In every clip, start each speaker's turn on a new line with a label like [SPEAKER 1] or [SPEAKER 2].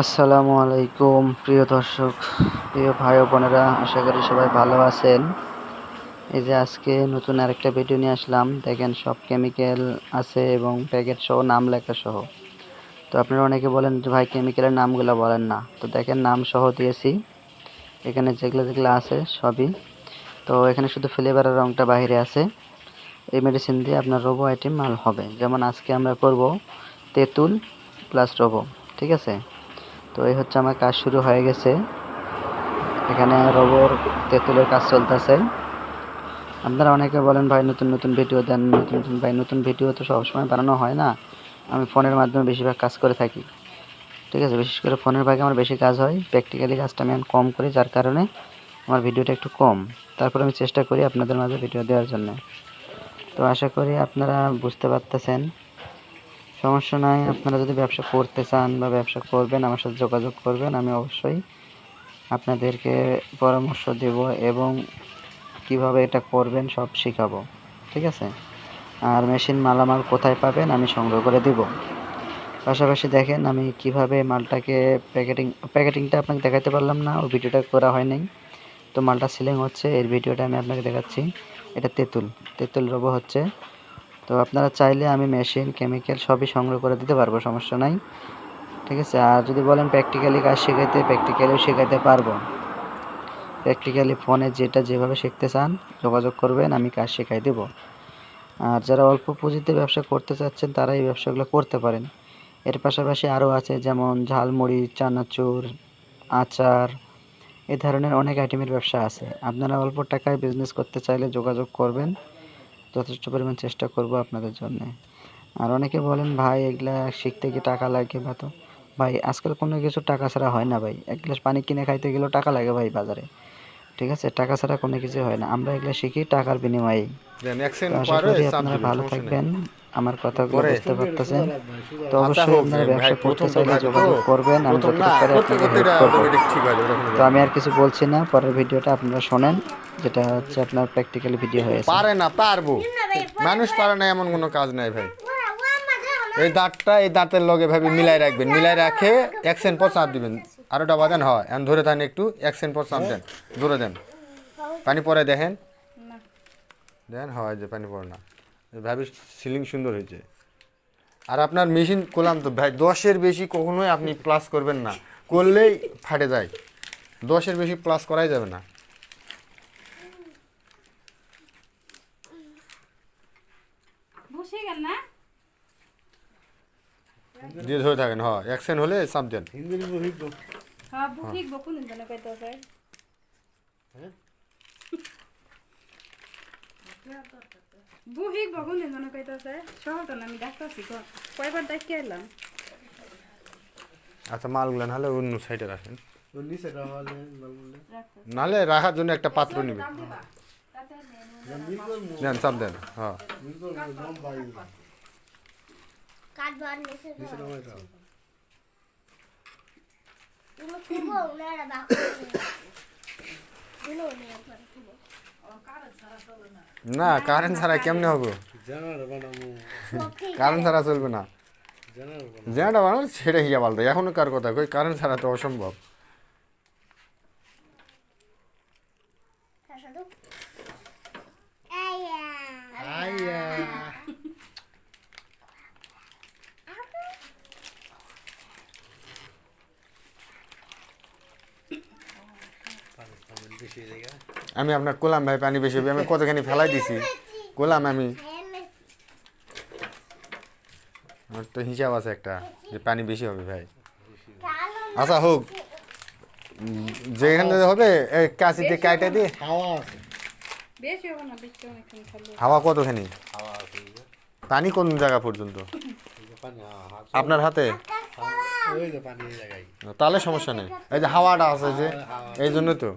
[SPEAKER 1] আসসালামু আলাইকুম প্রিয় দর্শক, প্রিয় ভাই ও বোনেরা, আশা করি সবাই ভালো আছেন। এই যে আজকে নতুন আরেকটা ভিডিও নিয়ে আসলাম। দেখেন, সব কেমিক্যাল আছে এবং প্যাকেট সহ, নাম লেখা সহ। তো আপনারা অনেকে বলেন যে ভাই কেমিক্যালের নামগুলো বলেন না, তো দেখেন নাম সহ দিয়েছি। এখানে যেগুলো যেগুলো আছে সবই। তো এখানে শুধু ফ্লেভারের রঙটা বাইরে আছে। এই মেডিসিন দিয়ে আপনার রোবো আইটেম মাল হবে। যেমন আজকে আমরা করব তেঁতুল প্লাস রোবো, ঠিক আছে? তো এই হচ্ছে আমার কাজ শুরু হয়ে গেছে। এখানে রোবর তেঁতুলের কাজ চলতেছে। আপনারা অনেকে বলেন ভাই নতুন নতুন ভিডিও দেন, নতুন ভিডিও তো সবসময় বানানো হয় না। আমি ফোনের মাধ্যমে বেশিরভাগ কাজ করে থাকি, ঠিক আছে? বিশেষ করে ফোনের ভাগে আমার বেশি কাজ হয়, প্র্যাকটিক্যালি কাজটা আমি কম করি, যার কারণে আমার ভিডিওটা একটু কম। তারপর আমি চেষ্টা করি আপনাদের মাঝে ভিডিও দেওয়ার জন্য। তো আশা করি আপনারা বুঝতে পারতেছেন। সমস্যা নাই, আপনারা যদি ব্যবসা করতে চান বা ব্যবসা করবেন, আমার সাথে যোগাযোগ করবেন। আমি অবশ্যই আপনাদেরকে পরামর্শ দেব এবং কিভাবে এটা করবেন সব শেখাবো, ঠিক আছে? আর মেশিন মালামাল কোথায় পাবেন আমি সংগ্রহ করে দেব। পাশাপাশি দেখেন আমি কিভাবে মালটাকে প্যাকেটিংটা আপনাকে দেখাতে পারলাম না, ও ভিডিওটা করা হয় নাই। তো মালটা সিলিং হচ্ছে, এর ভিডিওটা আমি আপনাকে দেখাচ্ছি। এটা তেঁতুল রোবো হচ্ছে। তো আপনারা চাইলে আমি মেশিন কেমিক্যাল সবই সংগ্রহ করে দিতে পারবো, সমস্যা নাই, ঠিক আছে? আর যদি বলেন প্র্যাকটিক্যালি কাজ শেখাইতে, প্র্যাকটিক্যালিও শেখাইতে পারবো। প্র্যাকটিক্যালি ফোনে যেটা যেভাবে শিখতে চান যোগাযোগ করবেন, আমি কাজ শেখাই দেব। আর যারা অল্প পুঁজিতে ব্যবসা করতে চাচ্ছেন তারা এই ব্যবসাগুলো করতে পারেন। এর পাশাপাশি আরও আছে, যেমন ঝালমুড়ি, চানাচুর, আচার, এই ধরনের অনেক আইটেমের ব্যবসা আছে। আপনারা অল্প টাকায় বিজনেস করতে চাইলে যোগাযোগ করবেন, যথেষ্ট পরিমাণ চেষ্টা করব আপনাদের জন্য। আর অনেকে বলেন ভাই এগুলা শিখতে কি টাকা লাগে বা, তো ভাই আজকাল কোনো কিছু টাকা ছাড়া হয় না ভাই। এক গ্লাস পানি কিনে খাইতে গেলেও টাকা লাগে ভাই বাজারে, ঠিক আছে? টাকা ছাড়া কোনো কিছু হয় না, আমরা এগুলো শিখি টাকার বিনিময়েই। তো আশা করি আপনারা ভালো থাকবেন, আমার কথাগুলো বুঝতে পারতেছেন। তো
[SPEAKER 2] আচ্ছা
[SPEAKER 1] অবশ্যই
[SPEAKER 2] হোক
[SPEAKER 1] আপনারা
[SPEAKER 2] ভাই,
[SPEAKER 1] ব্যবসা করতে
[SPEAKER 2] প্রথম তো
[SPEAKER 1] চাইলে
[SPEAKER 2] ভাই তো
[SPEAKER 1] যোগাযোগ করবেন, আমি
[SPEAKER 2] প্রথম না
[SPEAKER 1] যতটুকু পারি
[SPEAKER 2] করতে
[SPEAKER 1] আপনাকে
[SPEAKER 2] করতে
[SPEAKER 1] হেল্প
[SPEAKER 2] এটা
[SPEAKER 1] করব।
[SPEAKER 2] অটোমেটিক ঠিক হয়ে যাবে
[SPEAKER 1] তো আমি আর কিছু বলছি না, পরের ভিডিওটা আপনারা শোনেন, যেটা হচ্ছে আপনার প্র্যাকটিক্যালি ভিডিও হয়েছে।
[SPEAKER 2] পারে না পারবো, মানুষ পারে না এমন কোনো কাজ নাই ভাই। এই দাঁতটা এই দাঁতের লগে ভাবি মিলাই রাখবেন, মিলাই রাখে এক সেন্ট পর চাপ দিবেন। আর ওটা বাজান হয় এখন ধরে থাকেন, একটু এক সেন্ট পর চাপ দেন, ধরে দেন। পানি পরে দেখেন, দেন হয় যে পানি পড়ে না, ভাবি সিলিং সুন্দর হয়েছে। আর আপনার মেশিন করলাম তো ভাই, 10-এর বেশি কখনোই আপনি প্লাস করবেন না, করলেই ফাটে যায়। 10-এর বেশি প্লাস করাই যাবে না। দিয়ে ধরে থাকেন, হ্যাঁ অ্যাকশন হলে চাপ দেন।
[SPEAKER 3] বুহিক বগুন মনে কইতাছে শহরটা আমি ডাকতাছি কয়বার ডাকি এলাম।
[SPEAKER 2] আচ্ছা মালগুলো নাহলে অন্য সাইডে রাখেন, নাহলে রাখার জন্য একটা পাত্র নেবেন, দেন চাপ দেন, হ্যাঁ। না কারেন্ট ছাড়া কেমনে হবে? কারেন্ট ছাড়া চলবে না। যেটা বানাবো সেটা হিয়া বলতো, এখনো কার কথা কই, কারেন্ট ছাড়া তো অসম্ভব। আমি আপনার কোলাম ভাই, পানি বেশি হবে, আমি কতখানি ফেলাই দিছি কোলাম আমি। আমার তো হিসাব আছে একটা, যে পানি বেশি হবে ভাই। আচ্ছা হোক, যেখানে হবে কাশি দিয়ে কাইটা দিয়ে।
[SPEAKER 3] বেশি হবে না, বেশি অনেকক্ষণ খালি
[SPEAKER 2] হাওয়া কতখানি? পানি কোন জায়গা পর্যন্ত? আপনার হাতে? তাহলে সমস্যা নেই, এই যে হাওয়াটা আছে যে, এই জন্য তো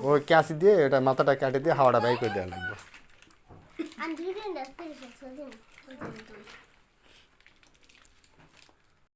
[SPEAKER 2] ওই ক্যাসি দিয়ে এটা মাথাটা কেটে দিয়ে হাওয়াটা বাই করে দেওয়া লাগবে।